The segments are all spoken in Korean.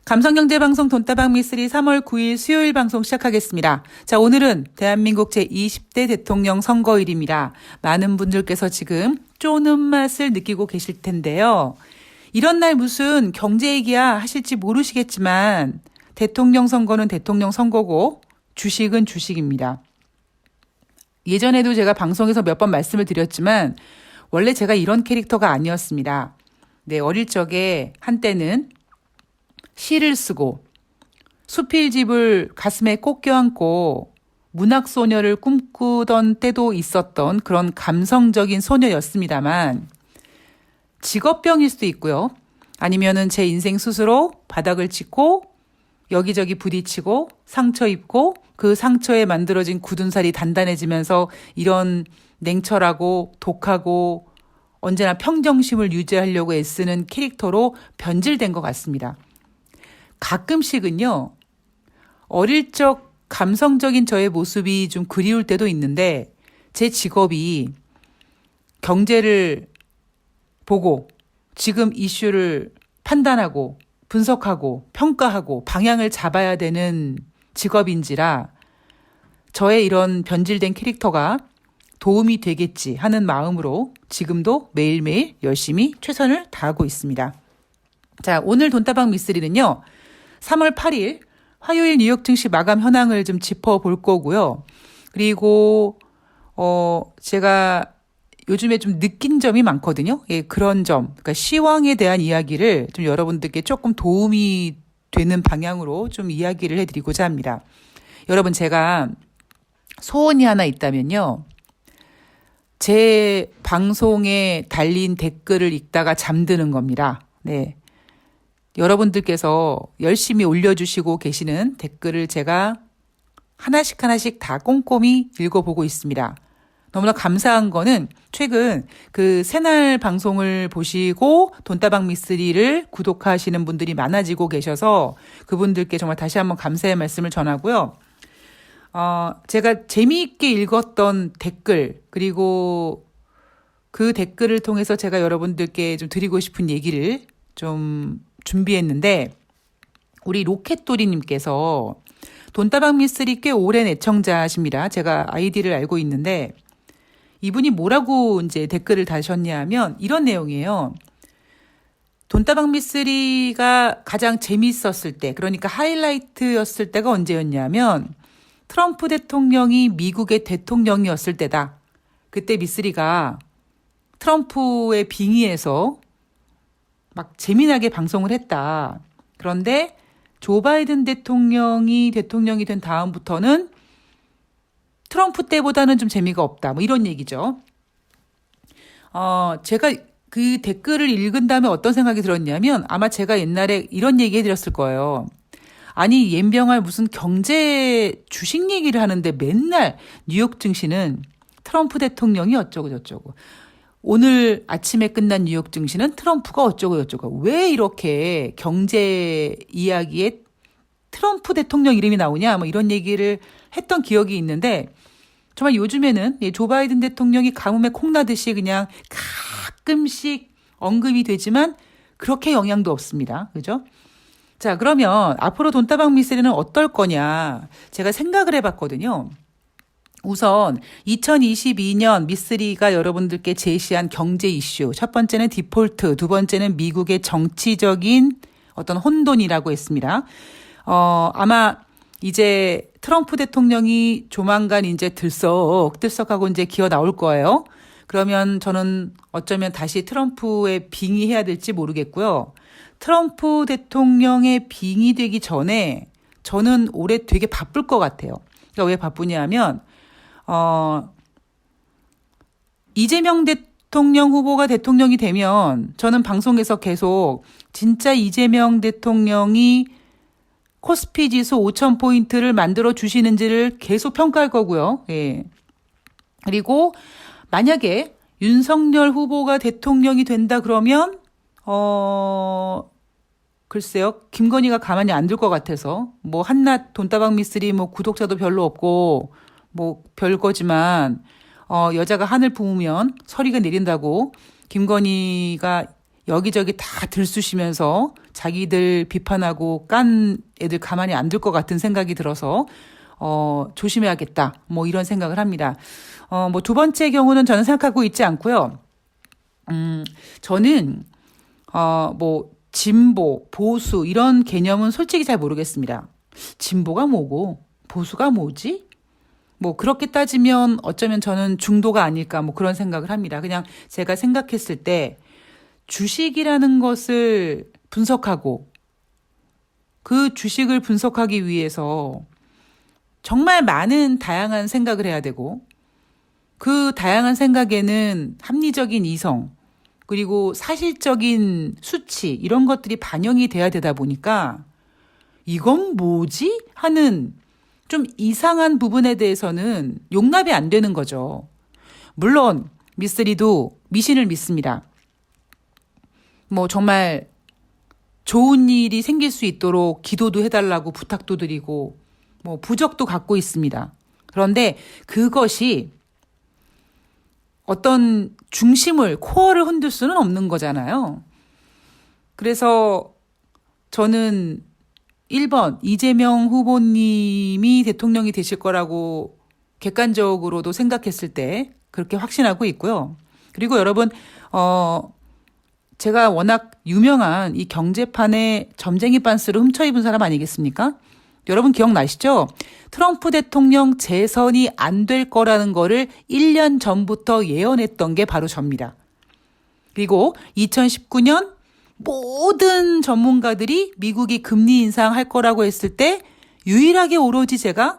감성경제방송 돈다방 미쓰리 3월 9일 수요일 방송 시작하겠습니다. 자, 오늘은 대한민국 제20대 대통령 선거일입니다. 많은 분들께서 지금 쪼는 맛을 느끼고 계실 텐데요. 이런 날 무슨 경제 얘기야 하실지 모르시겠지만 대통령 선거는 대통령 선거고 주식은 주식입니다. 예전에도 제가 방송에서 몇 번 말씀을 드렸지만 원래 제가 이런 캐릭터가 아니었습니다. 네, 어릴 적에 한때는 시를 쓰고 수필집을 가슴에 꼭 껴안고 문학소녀를 꿈꾸던 때도 있었던 그런 감성적인 소녀였습니다만 직업병일 수도 있고요. 아니면은 제 인생 스스로 바닥을 짚고 여기저기 부딪히고 상처 입고 그 상처에 만들어진 굳은 살이 단단해지면서 이런 냉철하고 독하고 언제나 평정심을 유지하려고 애쓰는 캐릭터로 변질된 것 같습니다. 가끔씩은요, 어릴 적 감성적인 저의 모습이 좀 그리울 때도 있는데 제 직업이 경제를 보고 지금 이슈를 판단하고 분석하고 평가하고 방향을 잡아야 되는 직업인지라 저의 이런 변질된 캐릭터가 도움이 되겠지 하는 마음으로 지금도 매일매일 열심히 최선을 다하고 있습니다. 자, 오늘 돈다방 미쓰리는요. 3월 8일 화요일 뉴욕 증시 마감 현황을 좀 짚어볼 거고요. 그리고 제가 요즘에 좀 느낀 점이 많거든요. 예, 그런 점, 그러니까 시황에 대한 이야기를 좀 여러분들께 조금 도움이 되는 방향으로 좀 이야기를 해드리고자 합니다. 여러분, 제가 소원이 하나 있다면요. 제 방송에 달린 댓글을 읽다가 잠드는 겁니다. 네. 여러분들께서 열심히 올려주시고 계시는 댓글을 제가 하나씩 다 꼼꼼히 읽어보고 있습니다. 너무나 감사한 거는 최근 그 새날 방송을 보시고 돈다방 미쓰리를 구독하시는 분들이 많아지고 계셔서 그분들께 정말 다시 한번 감사의 말씀을 전하고요. 제가 재미있게 읽었던 댓글, 그리고 그 댓글을 통해서 제가 여러분들께 좀 드리고 싶은 얘기를 좀 준비했는데, 우리 로켓도리님께서 돈다방 미쓰리 꽤 오랜 애청자십니다. 제가 아이디를 알고 있는데, 이분이 뭐라고 이제 댓글을 다셨냐 하면 이런 내용이에요. 돈다방 미쓰리가 가장 재미있었을 때, 그러니까 하이라이트였을 때가 언제였냐면 트럼프 대통령이 미국의 대통령이었을 때다. 그때 미쓰리가 트럼프의 빙의에서 막 재미나게 방송을 했다. 그런데 조 바이든 대통령이 된 다음부터는 트럼프 때보다는 좀 재미가 없다. 뭐 이런 얘기죠. 제가 그 댓글을 읽은 다음에 어떤 생각이 들었냐면 아마 제가 옛날에 이런 얘기 해드렸을 거예요. 아니, 옌병할 무슨 경제 주식 얘기를 하는데 맨날 뉴욕 증시는 트럼프 대통령이 어쩌고 저쩌고. 오늘 아침에 끝난 뉴욕 증시는 트럼프가 어쩌고 저쩌고. 왜 이렇게 경제 이야기에 트럼프 대통령 이름이 나오냐? 뭐 이런 얘기를 했던 기억이 있는데 정말 요즘에는 조 바이든 대통령이 가뭄에 콩나듯이 그냥 가끔씩 언급이 되지만 그렇게 영향도 없습니다. 그죠? 자, 그러면 앞으로 돈다방 미쓰리는 어떨 거냐? 제가 생각을 해봤거든요. 우선 2022년 미쓰리가 여러분들께 제시한 경제 이슈. 첫 번째는 디폴트, 두 번째는 미국의 정치적인 어떤 혼돈이라고 했습니다. 아마 이제 트럼프 대통령이 조만간 이제 들썩하고 이제 기어 나올 거예요. 그러면 저는 어쩌면 다시 트럼프에 빙의해야 될지 모르겠고요. 트럼프 대통령의 빙의되기 전에 저는 올해 되게 바쁠 것 같아요. 그러니까 왜 바쁘냐 하면 이재명 대통령 후보가 대통령이 되면 저는 방송에서 계속 진짜 이재명 대통령이 코스피 지수 5,000포인트를 만들어 주시는지를 계속 평가할 거고요. 예. 그리고 만약에 윤석열 후보가 대통령이 된다 그러면 글쎄요. 김건희가 가만히 안 둘 것 같아서 뭐 한낱 돈다방 미쓰리 뭐 구독자도 별로 없고 뭐 별거지만 여자가 하늘 부으면 서리가 내린다고 김건희가 여기저기 다 들쑤시면서 자기들 비판하고 깐 애들 가만히 안 둘 것 같은 생각이 들어서 조심해야겠다. 뭐 이런 생각을 합니다. 뭐 두 번째 경우는 저는 생각하고 있지 않고요. 저는 뭐 진보, 보수 이런 개념은 솔직히 잘 모르겠습니다. 진보가 뭐고 보수가 뭐지? 뭐 그렇게 따지면 어쩌면 저는 중도가 아닐까 뭐 그런 생각을 합니다. 그냥 제가 생각했을 때 주식이라는 것을 분석하고 그 주식을 분석하기 위해서 정말 많은 다양한 생각을 해야 되고 그 다양한 생각에는 합리적인 이성 그리고 사실적인 수치 이런 것들이 반영이 돼야 되다 보니까 이건 뭐지? 하는 좀 이상한 부분에 대해서는 용납이 안 되는 거죠. 물론 미쓰리도 미신을 믿습니다. 뭐 정말 좋은 일이 생길 수 있도록 기도도 해달라고 부탁도 드리고 뭐 부적도 갖고 있습니다. 그런데 그것이 어떤 중심을, 코어를 흔들 수는 없는 거잖아요. 그래서 저는 1번 이재명 후보님이 대통령이 되실 거라고 객관적으로도 생각했을 때 그렇게 확신하고 있고요. 그리고 여러분 제가 워낙 유명한 이 경제판에 점쟁이 빤스를 훔쳐 입은 사람 아니겠습니까? 여러분 기억나시죠? 트럼프 대통령 재선이 안 될 거라는 거를 1년 전부터 예언했던 게 바로 접니다. 그리고 2019년 모든 전문가들이 미국이 금리 인상할 거라고 했을 때 유일하게 오로지 제가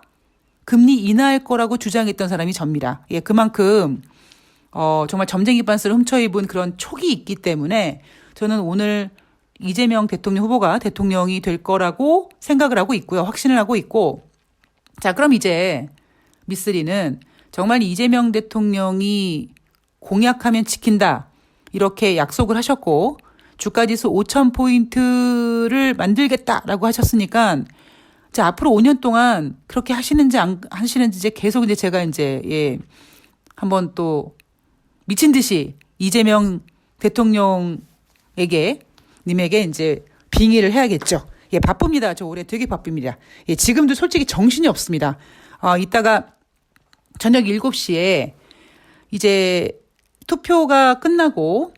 금리 인하할 거라고 주장했던 사람이 접니다. 예, 그만큼 정말 점쟁이 빤스를 훔쳐 입은 그런 촉이 있기 때문에 저는 오늘 이재명 대통령 후보가 대통령이 될 거라고 생각을 하고 있고요. 확신을 하고 있고. 자, 그럼 이제 미쓰리는 정말 이재명 대통령이 공약하면 지킨다. 이렇게 약속을 하셨고 주가지수 5,000포인트를 만들겠다라고 하셨으니까 자, 앞으로 5년 동안 그렇게 하시는지 안 하시는지 이제 계속 이제 제가 이제 한번 또 미친 듯이 이재명 대통령에게 님에게 이제 빙의를 해야겠죠. 예, 바쁩니다. 저 올해 되게 바쁩니다. 예, 지금도 솔직히 정신이 없습니다. 이따가 저녁 7시에 이제 투표가 끝나고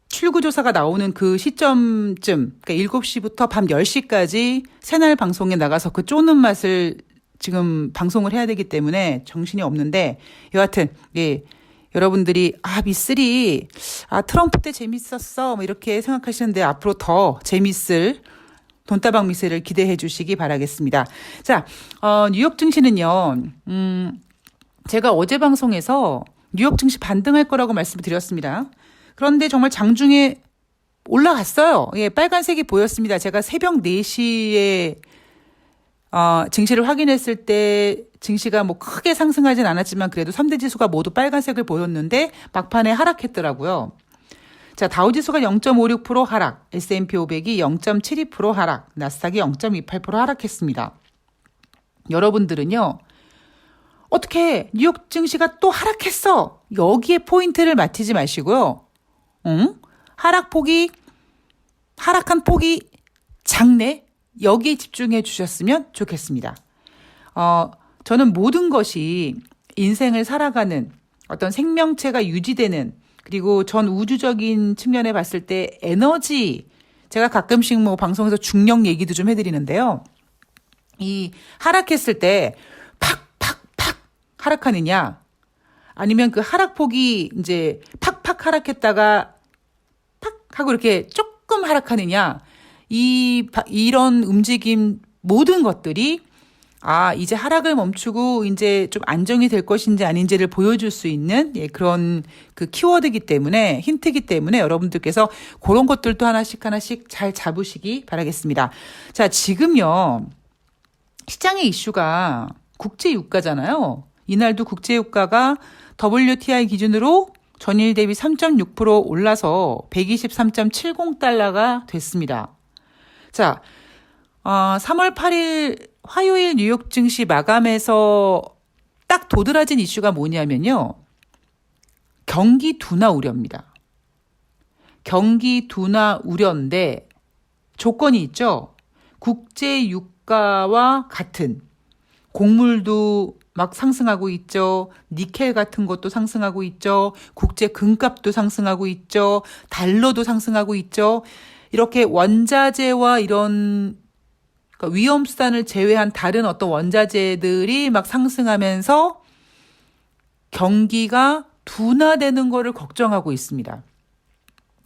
출구조사가 나오는 그 시점쯤, 그러니까 7시부터 밤 10시까지 새날 방송에 나가서 그 쪼는 맛을 지금 방송을 해야 되기 때문에 정신이 없는데 여하튼, 예. 여러분들이 미쓰리 트럼프 때 재밌었어 뭐 이렇게 생각하시는데 앞으로 더 재밌을 돈다방 미쓰리를 기대해 주시기 바라겠습니다. 자, 뉴욕 증시는요. 제가 어제 방송에서 뉴욕 증시 반등할 거라고 말씀을 드렸습니다. 그런데 정말 장중에 올라갔어요. 예, 빨간색이 보였습니다. 제가 새벽 4시에 증시를 확인했을 때 증시가 뭐 크게 상승하진 않았지만 그래도 3대 지수가 모두 빨간색을 보였는데 막판에 하락했더라고요. 자, 다우지수가 0.56% 하락, S&P 500이 0.72% 하락, 나스닥이 0.28% 하락했습니다. 여러분들은요. 어떻게 뉴욕 증시가 또 하락했어? 여기에 포인트를 맞추지 마시고요. 하락한 폭이 작네? 여기에 집중해 주셨으면 좋겠습니다. 저는 모든 것이 인생을 살아가는 어떤 생명체가 유지되는 그리고 전 우주적인 측면에 봤을 때 에너지 제가 가끔씩 뭐 방송에서 중력 얘기도 좀 해드리는데요. 이 하락했을 때 팍팍팍 하락하느냐 아니면 그 하락폭이 이제 팍팍 하락했다가 팍 하고 이렇게 조금 하락하느냐 이런 움직임 모든 것들이 이제 하락을 멈추고 이제 좀 안정이 될 것인지 아닌지를 보여줄 수 있는 그런 그 키워드이기 때문에 힌트이기 때문에 여러분들께서 그런 것들도 하나씩 잘 잡으시기 바라겠습니다. 자, 지금요. 시장의 이슈가 국제유가잖아요. 이날도 국제유가가 WTI 기준으로 전일 대비 3.6% 올라서 123.70달러가 됐습니다. 자, 3월 8일 화요일 뉴욕 증시 마감에서 딱 도드라진 이슈가 뭐냐면요. 경기 둔화 우려입니다. 경기 둔화 우려인데 조건이 있죠. 국제 유가와 같은 곡물도 막 상승하고 있죠. 니켈 같은 것도 상승하고 있죠. 국제 금값도 상승하고 있죠. 달러도 상승하고 있죠. 이렇게 원자재와 이런 그러니까 위험수단을 제외한 다른 어떤 원자재들이 막 상승하면서 경기가 둔화되는 거를 걱정하고 있습니다.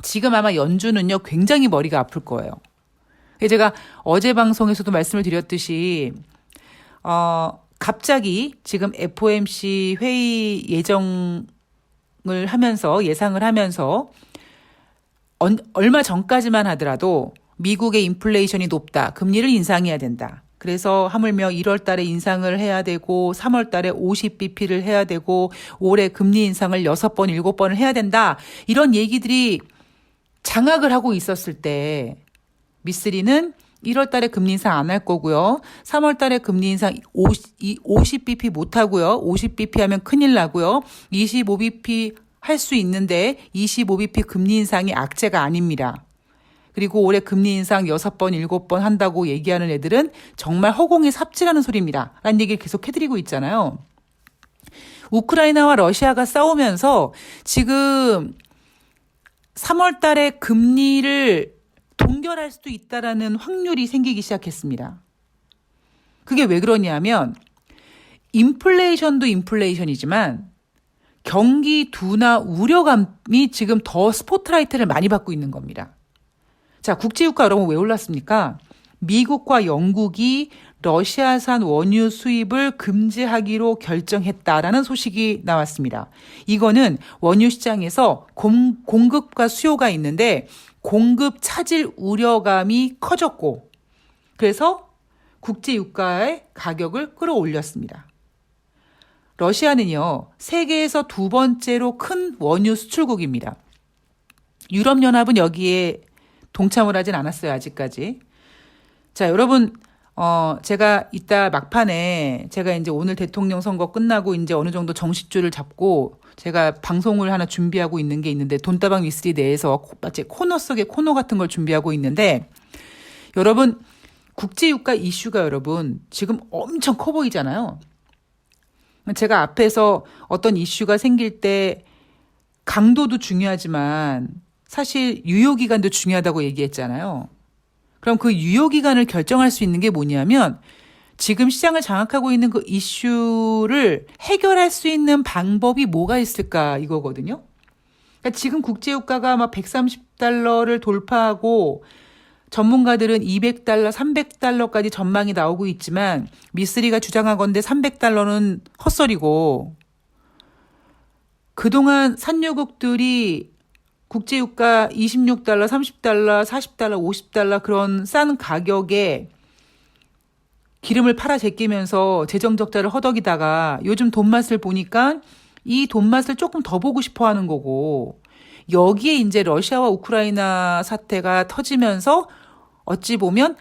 지금 아마 연준은요, 굉장히 머리가 아플 거예요. 제가 어제 방송에서도 말씀을 드렸듯이, 갑자기 지금 FOMC 회의 예상을 하면서, 얼마 전까지만 하더라도 미국의 인플레이션이 높다. 금리를 인상해야 된다. 그래서 하물며 1월 달에 인상을 해야 되고 3월 달에 50bp를 해야 되고 올해 금리 인상을 6번, 7번을 해야 된다. 이런 얘기들이 장악을 하고 있었을 때 미쓰리는 1월 달에 금리 인상 안 할 거고요. 3월 달에 금리 인상 50bp 못 하고요. 50bp 하면 큰일 나고요. 25bp 할 수 있는데 25bp 금리 인상이 악재가 아닙니다. 그리고 올해 금리 인상 6번, 7번 한다고 얘기하는 애들은 정말 허공에 삽질하는 소리입니다. 라는 얘기를 계속 해드리고 있잖아요. 우크라이나와 러시아가 싸우면서 지금 3월 달에 금리를 동결할 수도 있다라는 확률이 생기기 시작했습니다. 그게 왜 그러냐면 인플레이션도 인플레이션이지만 경기 둔화 우려감이 지금 더 스포트라이트를 많이 받고 있는 겁니다. 자, 국제유가 여러분 왜 올랐습니까? 미국과 영국이 러시아산 원유 수입을 금지하기로 결정했다라는 소식이 나왔습니다. 이거는 원유 시장에서 공급과 수요가 있는데 공급 차질 우려감이 커졌고 그래서 국제유가의 가격을 끌어올렸습니다. 러시아는요, 세계에서 두 번째로 큰 원유 수출국입니다. 유럽연합은 여기에 동참을 하진 않았어요, 아직까지. 자, 여러분, 제가 이따 막판에 제가 이제 오늘 대통령 선거 끝나고 이제 어느 정도 정식줄을 잡고 제가 방송을 하나 준비하고 있는 게 있는데 돈다방 미스리 내에서 마치 코너 속의 코너 같은 걸 준비하고 있는데 여러분, 국제유가 이슈가 여러분 지금 엄청 커 보이잖아요. 제가 앞에서 어떤 이슈가 생길 때 강도도 중요하지만 사실 유효기간도 중요하다고 얘기했잖아요. 그럼 그 유효기간을 결정할 수 있는 게 뭐냐면 지금 시장을 장악하고 있는 그 이슈를 해결할 수 있는 방법이 뭐가 있을까 이거거든요. 그러니까 지금 국제유가가 막 130달러를 돌파하고 전문가들은 200달러, 300달러까지 전망이 나오고 있지만 미쓰리가 주장하건대 300달러는 헛소리고 그동안 산유국들이 국제유가 26달러, 30달러, 40달러, 50달러 그런 싼 가격에 기름을 팔아 제끼면서 재정적자를 허덕이다가 요즘 돈맛을 보니까 이 돈맛을 조금 더 보고 싶어 하는 거고 여기에 이제 러시아와 우크라이나 사태가 터지면서 어찌 보면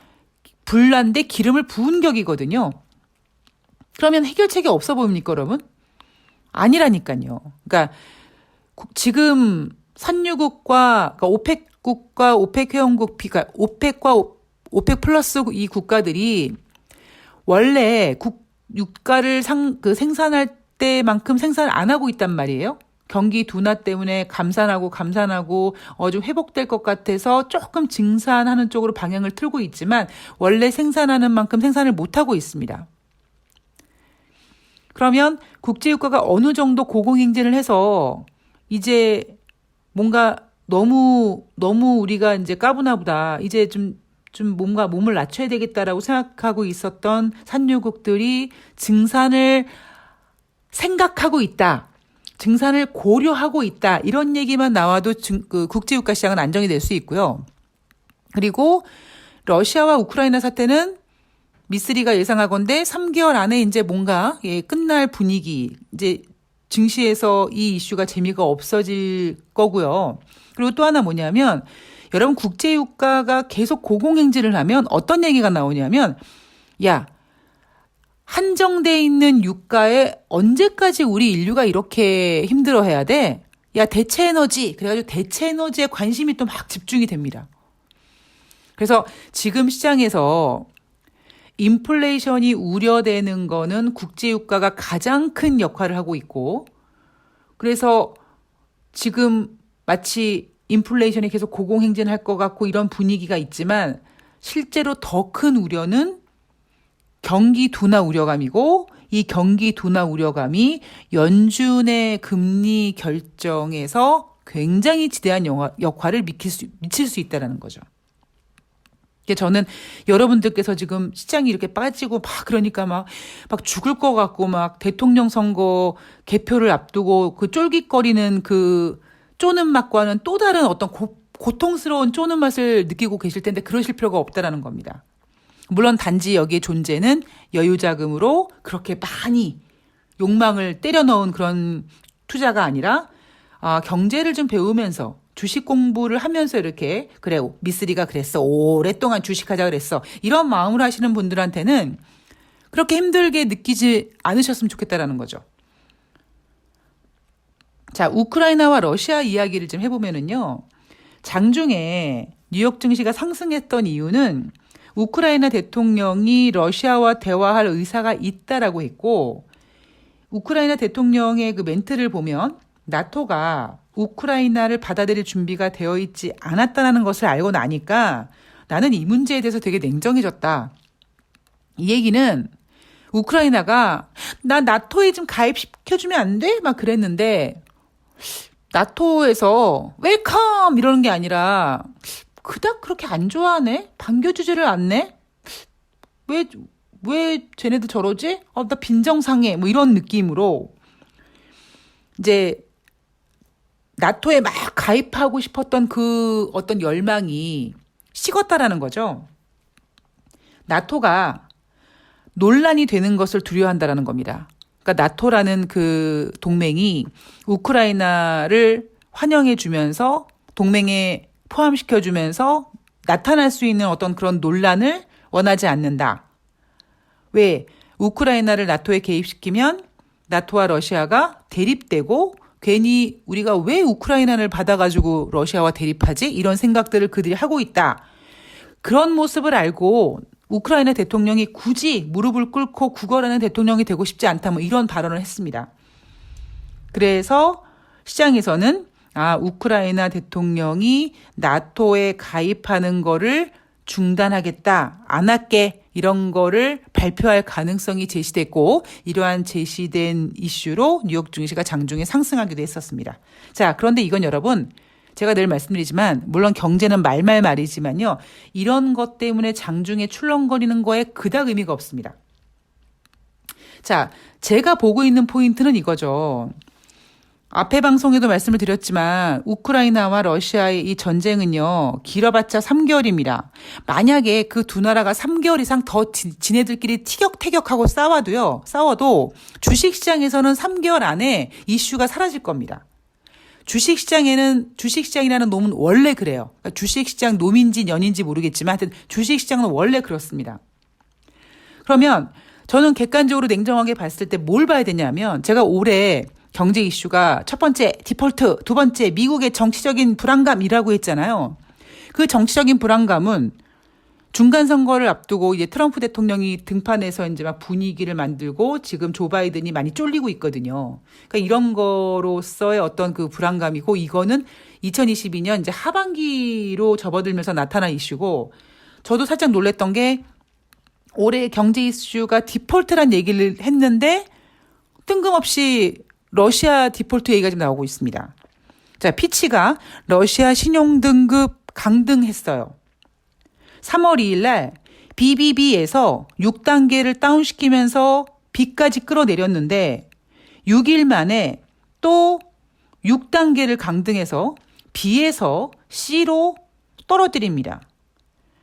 불난데 기름을 부은 격이거든요. 그러면 해결책이 없어 보입니까, 여러분? 아니라니까요. 그러니까 지금 산유국과 그러니까 오펙국과 오펙 회원국, 그러니까 오펙과 오펙 플러스 이 국가들이 원래 유가를 생산할 때만큼 생산을 안 하고 있단 말이에요. 경기 둔화 때문에 감산하고 좀 회복될 것 같아서 조금 증산하는 쪽으로 방향을 틀고 있지만 원래 생산하는 만큼 생산을 못하고 있습니다. 그러면 국제유가가 어느 정도 고공행진을 해서 이제 뭔가 너무 우리가 이제 까부나 보다. 이제 좀 뭔가 몸을 낮춰야 되겠다라고 생각하고 있었던 산유국들이 증산을 생각하고 있다. 증산을 고려하고 있다. 이런 얘기만 나와도 국제유가 시장은 안정이 될 수 있고요. 그리고 러시아와 우크라이나 사태는 미쓰리가 예상하건대 3개월 안에 이제 뭔가 끝날 분위기, 이제 증시에서 이 이슈가 재미가 없어질 거고요. 그리고 또 하나 뭐냐면 여러분 국제유가가 계속 고공행진을 하면 어떤 얘기가 나오냐면 야 한정돼 있는 유가에 언제까지 우리 인류가 이렇게 힘들어해야 돼? 야 대체 에너지 그래가지고 대체 에너지에 관심이 또 막 집중이 됩니다. 그래서 지금 시장에서 인플레이션이 우려되는 거는 국제유가가 가장 큰 역할을 하고 있고, 그래서 지금 마치 인플레이션이 계속 고공행진할 것 같고 이런 분위기가 있지만 실제로 더 큰 우려는 경기 둔화 우려감이고, 이 경기 둔화 우려감이 연준의 금리 결정에서 굉장히 지대한 역할을 미칠 수 있다는 거죠. 저는 여러분들께서 지금 시장이 이렇게 빠지고 막 그러니까 막 죽을 것 같고 막 대통령 선거 개표를 앞두고 그 쫄깃거리는 그 쪼는 맛과는 또 다른 어떤 고통스러운 쪼는 맛을 느끼고 계실 텐데 그러실 필요가 없다라는 겁니다. 물론 단지 여기에 존재는 여유자금으로 그렇게 많이 욕망을 때려 넣은 그런 투자가 아니라 경제를 좀 배우면서 주식 공부를 하면서 이렇게 그래 미쓰리가 그랬어 오랫동안 주식하자 그랬어 이런 마음으로 하시는 분들한테는 그렇게 힘들게 느끼지 않으셨으면 좋겠다라는 거죠. 자, 우크라이나와 러시아 이야기를 좀 해보면은요. 장중에 뉴욕 증시가 상승했던 이유는 우크라이나 대통령이 러시아와 대화할 의사가 있다라고 했고, 우크라이나 대통령의 그 멘트를 보면 나토가 우크라이나를 받아들일 준비가 되어 있지 않았다는 것을 알고 나니까 나는 이 문제에 대해서 되게 냉정해졌다. 이 얘기는 우크라이나가 나 나토에 좀 가입시켜주면 안 돼? 막 그랬는데 나토에서 웰컴 이러는 게 아니라 그닥 그렇게 안 좋아하네? 반겨주지를 않네? 왜 쟤네들 저러지? 나 빈정상해. 뭐 이런 느낌으로 이제 나토에 막 가입하고 싶었던 그 어떤 열망이 식었다라는 거죠. 나토가 논란이 되는 것을 두려워한다라는 겁니다. 그러니까 나토라는 그 동맹이 우크라이나를 환영해주면서 동맹에 포함시켜주면서 나타날 수 있는 어떤 그런 논란을 원하지 않는다. 왜? 우크라이나를 나토에 개입시키면 나토와 러시아가 대립되고 괜히 우리가 왜 우크라이나를 받아가지고 러시아와 대립하지? 이런 생각들을 그들이 하고 있다. 그런 모습을 알고 우크라이나 대통령이 굳이 무릎을 꿇고 구걸하는 대통령이 되고 싶지 않다. 뭐 이런 발언을 했습니다. 그래서 시장에서는 우크라이나 대통령이 나토에 가입하는 거를 중단하겠다. 안 할게. 이런 거를 발표할 가능성이 제시됐고 이러한 제시된 이슈로 뉴욕 증시가 장중에 상승하기도 했었습니다. 자, 그런데 이건 여러분 제가 늘 말씀드리지만 물론 경제는 말이지만요. 이런 것 때문에 장중에 출렁거리는 거에 그닥 의미가 없습니다. 자, 제가 보고 있는 포인트는 이거죠. 앞에 방송에도 말씀을 드렸지만 우크라이나와 러시아의 이 전쟁은요. 길어봤자 3개월입니다. 만약에 그 두 나라가 3개월 이상 더 지네들끼리 티격태격하고 싸워도 주식시장에서는 3개월 안에 이슈가 사라질 겁니다. 주식시장이라는 놈은 원래 그래요. 그러니까 주식시장 놈인지 년인지 모르겠지만 하여튼 주식시장은 원래 그렇습니다. 그러면 저는 객관적으로 냉정하게 봤을 때 뭘 봐야 되냐면 제가 올해 경제 이슈가 첫 번째 디폴트, 두 번째 미국의 정치적인 불안감이라고 했잖아요. 그 정치적인 불안감은 중간 선거를 앞두고 이제 트럼프 대통령이 등판해서 이제 막 분위기를 만들고 지금 조 바이든이 많이 쫄리고 있거든요. 그러니까 이런 거로서의 어떤 그 불안감이고 이거는 2022년 이제 하반기로 접어들면서 나타난 이슈고 저도 살짝 놀랬던 게 올해 경제 이슈가 디폴트란 얘기를 했는데 뜬금없이 러시아 디폴트 얘기가 지금 나오고 있습니다. 자, 피치가 러시아 신용등급 강등했어요. 3월 2일 날 BBB에서 6단계를 다운시키면서 B까지 끌어내렸는데 6일 만에 또 6단계를 강등해서 B에서 C로 떨어뜨립니다.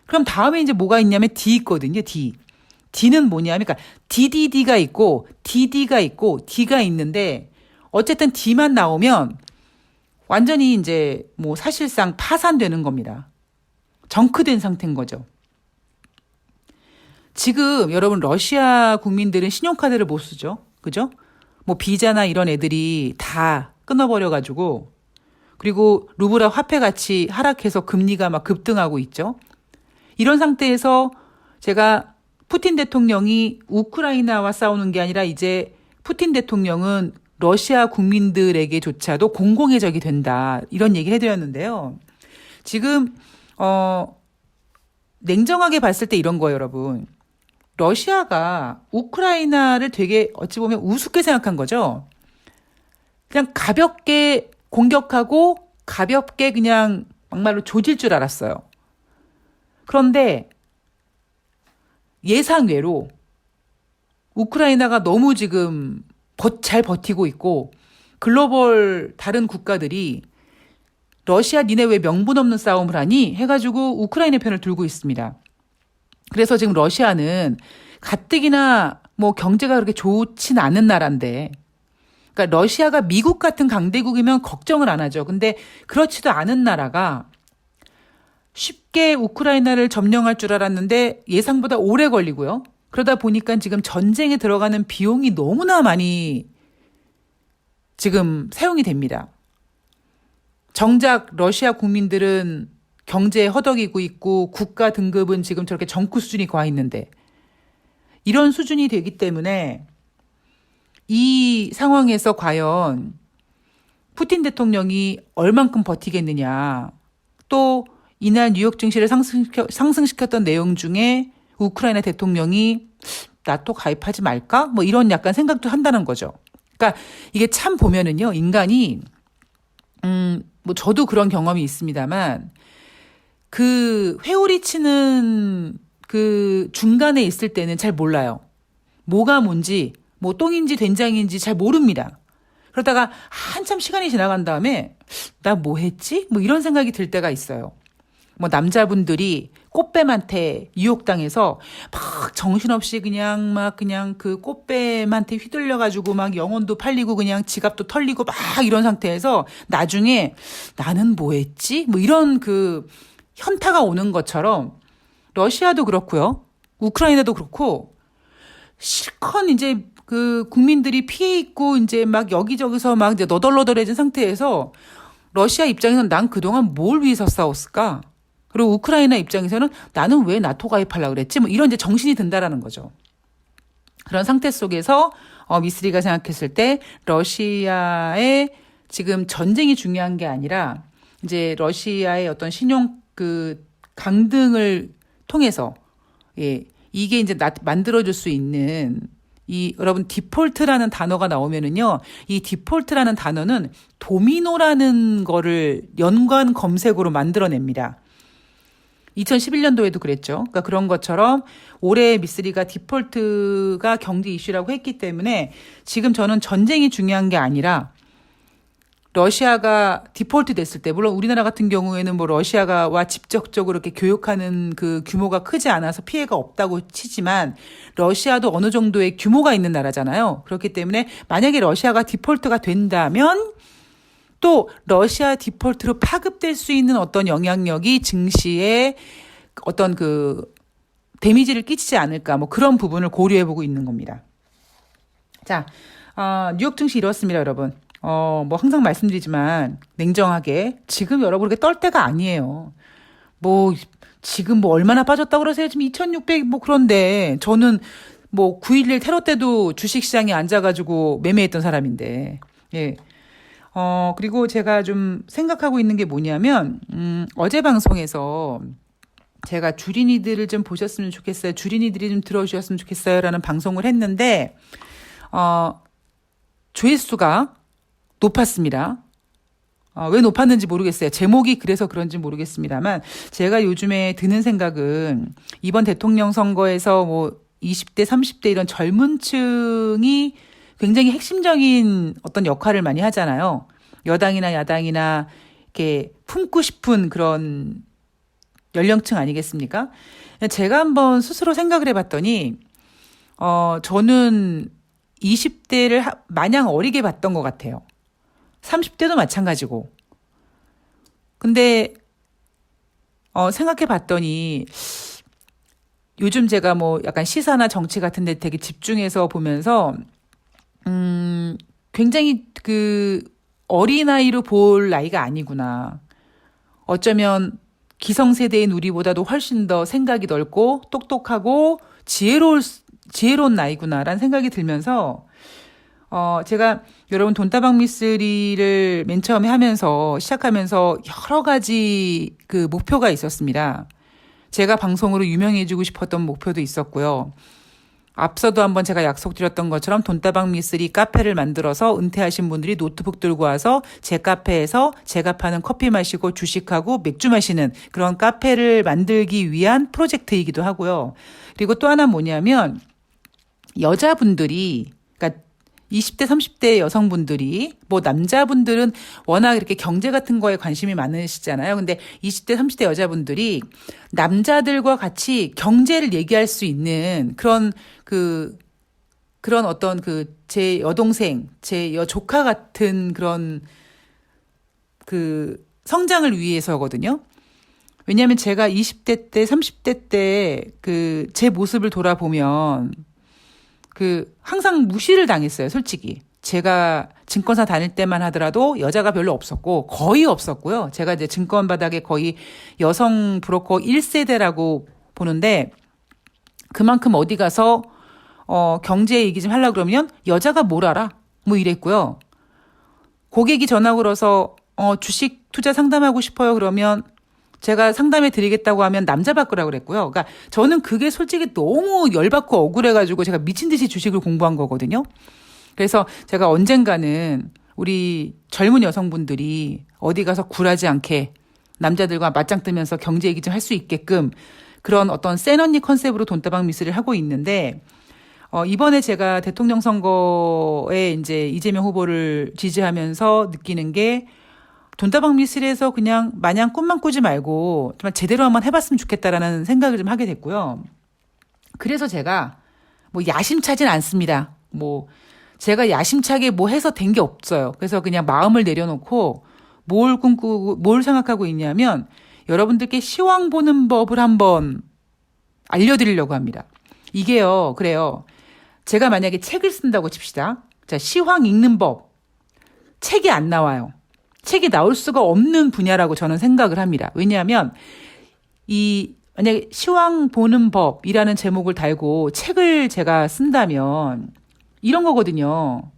그럼 다음에 이제 뭐가 있냐면 D 있거든요. D. D는 뭐냐면 그러니까 DDD가 있고 DD가 있고 D가 있는데 어쨌든 D만 나오면 완전히 이제 뭐 사실상 파산되는 겁니다. 정크된 상태인 거죠. 지금 여러분 러시아 국민들은 신용카드를 못 쓰죠. 그죠? 뭐 비자나 이런 애들이 다 끊어버려가지고 그리고 루블화 화폐 가치 하락해서 금리가 막 급등하고 있죠. 이런 상태에서 제가 푸틴 대통령이 우크라이나와 싸우는 게 아니라 이제 푸틴 대통령은 러시아 국민들에게조차도 공공의 적이 된다. 이런 얘기를 해드렸는데요. 지금 냉정하게 봤을 때 이런 거예요, 여러분. 러시아가 우크라이나를 되게 어찌 보면 우습게 생각한 거죠. 그냥 가볍게 공격하고 가볍게 그냥 막말로 조질 줄 알았어요. 그런데 예상외로 우크라이나가 너무 지금 잘 버티고 있고 글로벌 다른 국가들이 러시아 니네 왜 명분 없는 싸움을 하니 해가지고 우크라이나 편을 들고 있습니다. 그래서 지금 러시아는 가뜩이나 뭐 경제가 그렇게 좋진 않은 나라인데, 그러니까 러시아가 미국 같은 강대국이면 걱정을 안 하죠. 근데 그렇지도 않은 나라가 쉽게 우크라이나를 점령할 줄 알았는데 예상보다 오래 걸리고요. 그러다 보니까 지금 전쟁에 들어가는 비용이 너무나 많이 지금 사용이 됩니다. 정작 러시아 국민들은 경제에 허덕이고 있고 국가 등급은 지금 저렇게 정크 수준이 가 있는데 이런 수준이 되기 때문에 이 상황에서 과연 푸틴 대통령이 얼만큼 버티겠느냐. 또 이날 뉴욕 증시를 상승시켰던 내용 중에 우크라이나 대통령이 나토 가입하지 말까? 뭐 이런 약간 생각도 한다는 거죠. 그러니까 이게 참 보면은요, 인간이 뭐 저도 그런 경험이 있습니다만 그 회오리 치는 그 중간에 있을 때는 잘 몰라요. 뭐가 뭔지, 뭐 똥인지 된장인지 잘 모릅니다. 그러다가 한참 시간이 지나간 다음에 나 뭐 했지? 뭐 이런 생각이 들 때가 있어요. 뭐 남자분들이 꽃뱀한테 유혹당해서 막 정신없이 그냥 그 꽃뱀한테 휘둘려가지고 막 영혼도 팔리고 그냥 지갑도 털리고 막 이런 상태에서 나중에 나는 뭐 했지? 뭐 이런 그 현타가 오는 것처럼 러시아도 그렇고요. 우크라이나도 그렇고 실컷 이제 그 국민들이 피해 있고 이제 막 여기저기서 막 이제 너덜너덜해진 상태에서 러시아 입장에서는 난 그동안 뭘 위해서 싸웠을까? 그리고 우크라이나 입장에서는 나는 왜 나토 가입하려고 그랬지? 뭐 이런 이제 정신이 든다라는 거죠. 그런 상태 속에서 미쓰리가 생각했을 때 러시아의 지금 전쟁이 중요한 게 아니라 이제 러시아의 어떤 신용 그 강등을 통해서 이게 이제 만들어줄 수 있는 이 여러분 디폴트라는 단어가 나오면은요, 이 디폴트라는 단어는 도미노라는 거를 연관 검색으로 만들어냅니다. 2011년도에도 그랬죠. 그러니까 그런 것처럼 올해 미쓰리가 디폴트가 경제 이슈라고 했기 때문에 지금 저는 전쟁이 중요한 게 아니라 러시아가 디폴트 됐을 때, 물론 우리나라 같은 경우에는 뭐 러시아와 직접적으로 이렇게 교역하는 그 규모가 크지 않아서 피해가 없다고 치지만 러시아도 어느 정도의 규모가 있는 나라잖아요. 그렇기 때문에 만약에 러시아가 디폴트가 된다면 또 러시아 디폴트로 파급될 수 있는 어떤 영향력이 증시에 어떤 그 데미지를 끼치지 않을까, 뭐 그런 부분을 고려해보고 있는 겁니다. 자, 뉴욕 증시 이렇습니다, 여러분. 뭐 항상 말씀드리지만 냉정하게 지금 여러분 그렇게 떨 때가 아니에요. 뭐 지금 뭐 얼마나 빠졌다고 그러세요? 지금 2,600 뭐 그런데 저는 뭐 9.11 테러 때도 주식시장에 앉아가지고 매매했던 사람인데, 예. 그리고 제가 좀 생각하고 있는 게 뭐냐면, 어제 방송에서 제가 주린이들을 좀 보셨으면 좋겠어요. 주린이들이 좀 들어주셨으면 좋겠어요. 라는 방송을 했는데, 조회수가 높았습니다. 왜 높았는지 모르겠어요. 제목이 그래서 그런지 모르겠습니다만, 제가 요즘에 드는 생각은 이번 대통령 선거에서 뭐 20대, 30대 이런 젊은 층이 굉장히 핵심적인 어떤 역할을 많이 하잖아요. 여당이나 야당이나 이렇게 품고 싶은 그런 연령층 아니겠습니까? 제가 한번 스스로 생각을 해봤더니, 저는 20대를 마냥 어리게 봤던 것 같아요. 30대도 마찬가지고. 근데, 생각해 봤더니, 요즘 제가 뭐 약간 시사나 정치 같은 데 되게 집중해서 보면서, 굉장히 그 어린아이로 볼 나이가 아니구나. 어쩌면 기성세대인 우리보다도 훨씬 더 생각이 넓고 똑똑하고 지혜로운 나이구나라는 생각이 들면서 제가 여러분 돈다방 미쓰리를 맨 처음에 시작하면서 여러 가지 그 목표가 있었습니다. 제가 방송으로 유명해지고 싶었던 목표도 있었고요. 앞서도 한번 제가 약속드렸던 것처럼 돈다방 미쓰리 카페를 만들어서 은퇴하신 분들이 노트북 들고 와서 제 카페에서 제가 파는 커피 마시고 주식하고 맥주 마시는 그런 카페를 만들기 위한 프로젝트이기도 하고요. 그리고 또 하나 뭐냐면 여자분들이, 그러니까 20대, 30대 여성분들이, 뭐 남자분들은 워낙 이렇게 경제 같은 거에 관심이 많으시잖아요. 근데 20대, 30대 여자분들이 남자들과 같이 경제를 얘기할 수 있는 그런 어떤 제 여동생, 제 여조카 같은 그런 성장을 위해서거든요. 왜냐하면 제가 20대 때, 30대 때 제 모습을 돌아보면 항상 무시를 당했어요, 솔직히. 제가 증권사 다닐 때만 하더라도 여자가 별로 없었고, 거의 없었고요. 제가 이제 증권 바닥에 거의 여성 브로커 1세대라고 보는데, 그만큼 어디 가서, 경제 얘기 좀 하려고 그러면, 여자가 뭘 알아? 뭐 이랬고요. 고객이 전화 걸어서, 주식 투자 상담하고 싶어요. 그러면, 제가 상담해 드리겠다고 하면 남자 바꾸라고 그랬고요. 그러니까 저는 그게 솔직히 너무 열받고 억울해가지고 제가 미친 듯이 주식을 공부한 거거든요. 그래서 제가 언젠가는 우리 젊은 여성분들이 어디 가서 굴하지 않게 남자들과 맞짱 뜨면서 경제 얘기 좀 할 수 있게끔 그런 어떤 센 언니 컨셉으로 돈다방 미쓰리를 하고 있는데, 이번에 제가 대통령 선거에 이제 이재명 후보를 지지하면서 느끼는 게 돈다방 미쓰리에서 그냥 마냥 꿈만 꾸지 말고 정말 제대로 한번 해봤으면 좋겠다라는 생각을 좀 하게 됐고요. 그래서 제가 뭐 야심차진 않습니다. 뭐 제가 야심차게 뭐 해서 된 게 없어요. 그래서 그냥 마음을 내려놓고 뭘 꿈꾸고 뭘 생각하고 있냐면 여러분들께 시황 보는 법을 한번 알려드리려고 합니다. 이게요, 그래요. 제가 만약에 책을 쓴다고 칩시다. 자, 시황 읽는 법. 책이 안 나와요. 책이 나올 수가 없는 분야라고 저는 생각을 합니다. 왜냐하면 만약에 시황 보는 법이라는 제목을 달고 책을 제가 쓴다면 이런 거거든요.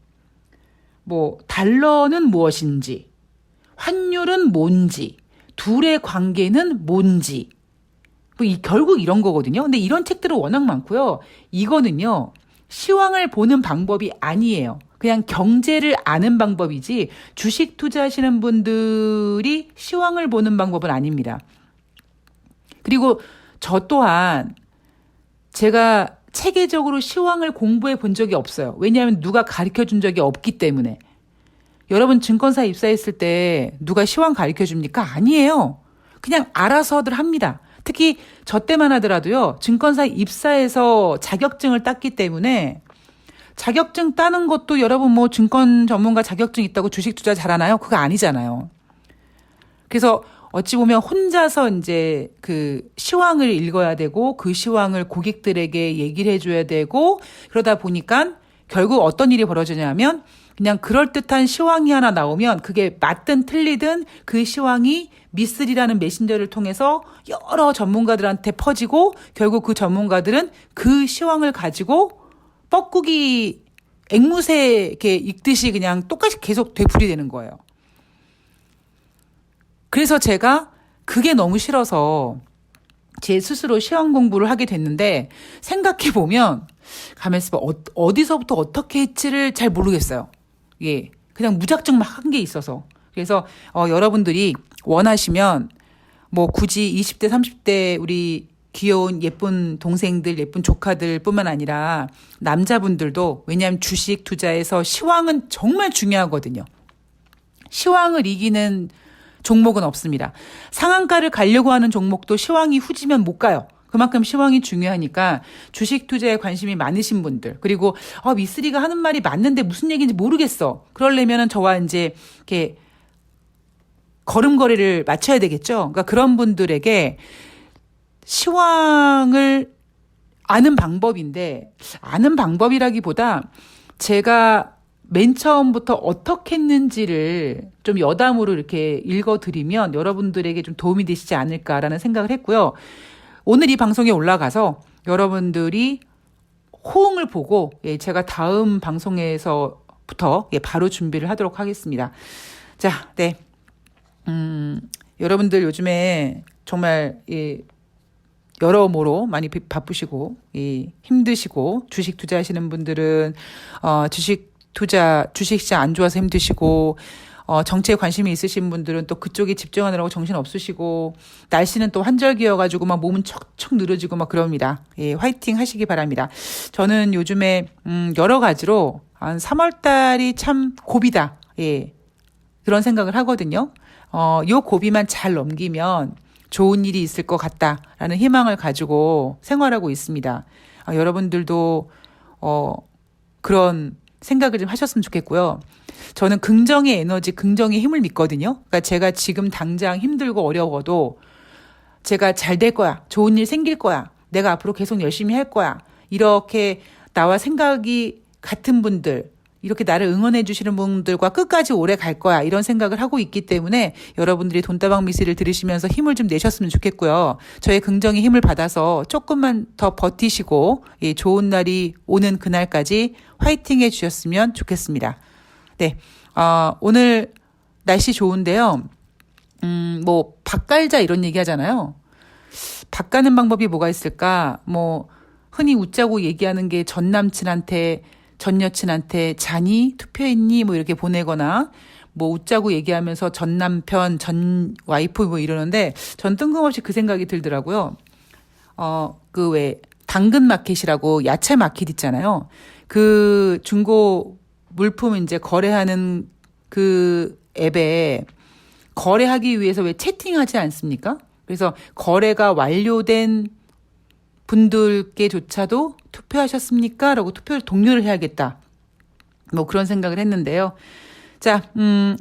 뭐 달러는 무엇인지, 환율은 뭔지, 둘의 관계는 뭔지, 뭐 결국 이런 거거든요. 근데 이런 책들은 워낙 많고요. 이거는요, 시황을 보는 방법이 아니에요. 그냥 경제를 아는 방법이지 주식 투자하시는 분들이 시황을 보는 방법은 아닙니다. 그리고 저 또한 제가 체계적으로 시황을 공부해 본 적이 없어요. 왜냐하면 누가 가르쳐 준 적이 없기 때문에. 여러분 증권사 입사했을 때 누가 시황 가르쳐 줍니까? 아니에요. 그냥 알아서들 합니다. 특히 저 때만 하더라도요. 증권사 입사해서 자격증을 땄기 때문에 자격증 따는 것도 여러분 뭐 증권 전문가 자격증 있다고 주식 투자 잘하나요? 그거 아니잖아요. 그래서 어찌 보면 혼자서 이제 시황을 읽어야 되고 그 시황을 고객들에게 얘기를 해줘야 되고 그러다 보니까 결국 어떤 일이 벌어지냐면 그냥 그럴듯한 시황이 하나 나오면 그게 맞든 틀리든 그 시황이 미쓰리라는 메신저를 통해서 여러 전문가들한테 퍼지고 결국 그 전문가들은 그 시황을 가지고 뻐꾸기 앵무새 이렇게 읽듯이 그냥 똑같이 계속 되풀이되는 거예요. 그래서 제가 그게 너무 싫어서 제 스스로 시황 공부를 하게 됐는데 생각해보면 가만있어 봐. 어디서부터 어떻게 했지를 잘 모르겠어요. 예, 그냥 무작정 막 한 게 있어서. 그래서 여러분들이 원하시면 뭐 굳이 20대 30대 우리 귀여운 예쁜 동생들, 예쁜 조카들 뿐만 아니라 남자분들도 왜냐하면 주식 투자에서 시황은 정말 중요하거든요. 시황을 이기는 종목은 없습니다. 상한가를 가려고 하는 종목도 시황이 후지면 못 가요. 그만큼 시황이 중요하니까 주식 투자에 관심이 많으신 분들 그리고 미쓰리가 하는 말이 맞는데 무슨 얘기인지 모르겠어. 그러려면은 저와 이제 이렇게 걸음걸이를 맞춰야 되겠죠. 그러니까 그런 분들에게 시황을 아는 방법인데 아는 방법이라기보다 제가 맨 처음부터 어떻게 했는지를 좀 여담으로 이렇게 읽어드리면 여러분들에게 좀 도움이 되시지 않을까라는 생각을 했고요. 오늘 이 방송에 올라가서 여러분들이 호응을 보고 제가 다음 방송에서부터 바로 준비를 하도록 하겠습니다. 자, 네. 여러분들 요즘에 정말 여러모로 많이 바쁘시고 힘드시고 주식 투자하시는 분들은 주식시장 안 좋아서 힘드시고 정치에 관심이 있으신 분들은 또 그쪽에 집중하느라고 정신 없으시고 날씨는 또 한절기여가지고 막 몸은 척척 늘어지고 막 그럽니다. 화이팅 하시기 바랍니다. 저는 요즘에 여러 가지로 한 3월 달이 참 고비다. 그런 생각을 하거든요. 요 고비만 잘 넘기면 좋은 일이 있을 것 같다라는 희망을 가지고 생활하고 있습니다. 여러분들도 그런 생각을 좀 하셨으면 좋겠고요. 저는 긍정의 에너지, 긍정의 힘을 믿거든요. 그러니까 제가 지금 당장 힘들고 어려워도 제가 잘 될 거야. 좋은 일 생길 거야. 내가 앞으로 계속 열심히 할 거야. 이렇게 나와 생각이 같은 분들, 이렇게 나를 응원해 주시는 분들과 끝까지 오래 갈 거야. 이런 생각을 하고 있기 때문에 여러분들이 돈다방 미스를 들으시면서 힘을 좀 내셨으면 좋겠고요. 저의 긍정의 힘을 받아서 조금만 더 버티시고 좋은 날이 오는 그날까지 화이팅 해 주셨으면 좋겠습니다. 네. 오늘 날씨 좋은데요. 뭐 밥 갈자 이런 얘기 하잖아요. 밥 가는 방법이 뭐가 있을까? 뭐 흔히 웃자고 얘기하는 게 전 남친한테 전 여친한테 자니? 투표했니? 뭐 이렇게 보내거나 뭐 웃자고 얘기하면서 전 남편, 전 와이프 뭐 이러는데 전 뜬금없이 그 생각이 들더라고요. 그 왜 당근 마켓이라고 야채 마켓 있잖아요. 그 중고 물품 이제 거래하는 그 앱에 거래하기 위해서 왜 채팅하지 않습니까? 그래서 거래가 완료된 분들께조차도 투표하셨습니까? 라고 투표를 독려를 해야겠다. 뭐 그런 생각을 했는데요. 자,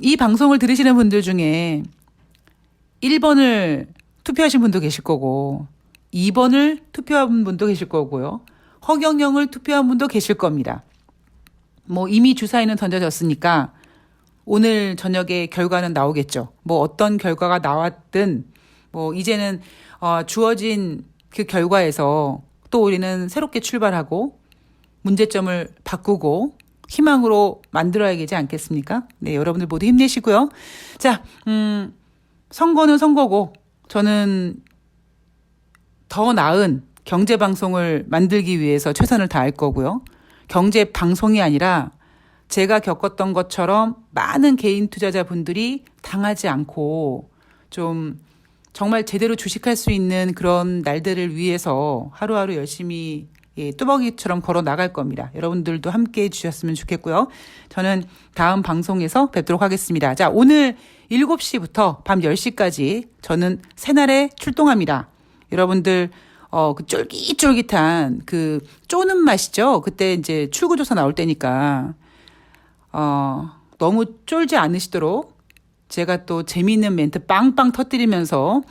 이 방송을 들으시는 분들 중에 1번을 투표하신 분도 계실 거고 2번을 투표한 분도 계실 거고요. 허경영을 투표한 분도 계실 겁니다. 뭐 이미 주사위는 던져졌으니까 오늘 저녁에 결과는 나오겠죠. 뭐 어떤 결과가 나왔든 뭐 이제는 주어진 그 결과에서 또 우리는 새롭게 출발하고 문제점을 바꾸고 희망으로 만들어야 되지 않겠습니까? 네, 여러분들 모두 힘내시고요. 자, 선거는 선거고 저는 더 나은 경제 방송을 만들기 위해서 최선을 다할 거고요. 경제 방송이 아니라 제가 겪었던 것처럼 많은 개인 투자자분들이 당하지 않고 좀 정말 제대로 주식할 수 있는 그런 날들을 위해서 하루하루 열심히 뚜벅이처럼 걸어 나갈 겁니다. 여러분들도 함께 해주셨으면 좋겠고요. 저는 다음 방송에서 뵙도록 하겠습니다. 자, 오늘 7시부터 밤 10시까지 저는 새날에 출동합니다. 여러분들 그 쫄깃쫄깃한 그 쪼는 맛이죠. 그때 이제 출구조사 나올 때니까 너무 쫄지 않으시도록 제가 또 재미있는 멘트 빵빵 터뜨리면서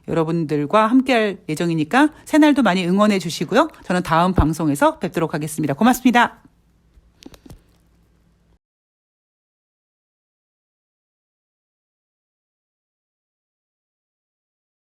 여러분들과 함께할 예정이니까 새날도 많이 응원해 주시고요. 저는 다음 방송에서 뵙도록 하겠습니다. 고맙습니다.